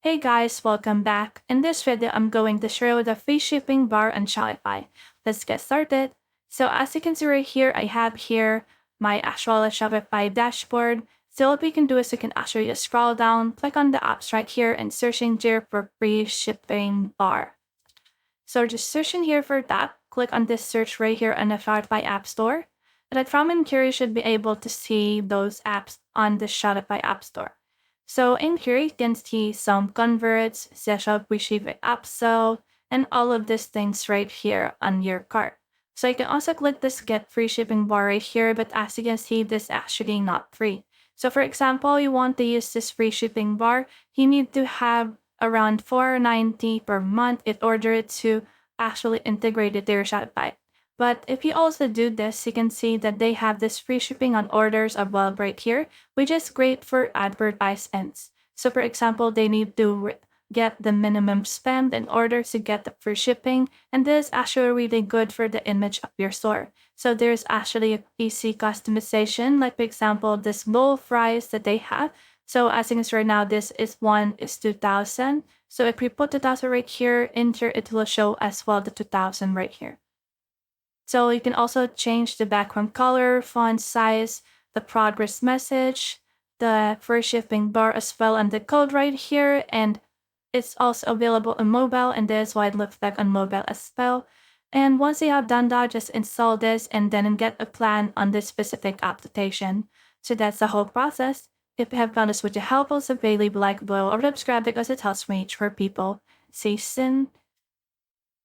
Hey guys, welcome back. In this video, I'm going to show the free shipping bar on Shopify. Let's get started. So as you can see right here, I have here my actual Shopify dashboard. So what we can do is we can actually just scroll down, click on the apps right here and searching here for free shipping bar. So just searching here for that, click on this search right here on the Shopify App Store. And then from in here, you should be able to see those apps on the Shopify App Store. So in here, you can see some converts, shop shipping upsell, and all of these things right here on your cart. So you can also click this get free shipping bar right here, but as you can see, this is actually not free. So for example, you want to use this free shipping bar, you need to have around $4.90 per month in order to actually integrate it to your Shopify. But if you also do this, you can see that they have this free shipping on orders above right here, which is great for advertisements. So for example, they need to get the minimum spend in order to get the free shipping, and this is actually really good for the image of your store. So there's actually a easy customization, like for example, this low price that they have. So as you can see right now, this is 1:2,000. So if we put the 2,000 right here, in here, it will show as well the 2,000 right here. So you can also change the background color, font size, the progress message, the free shipping bar as well, and the code right here. And it's also available on mobile, and this is why it looks like on mobile as well. And once you have done that, just install this and then get a plan on this specific application. So that's the whole process. If you have found this video helpful, so please leave a like below or subscribe because it helps me reach more people. See you soon.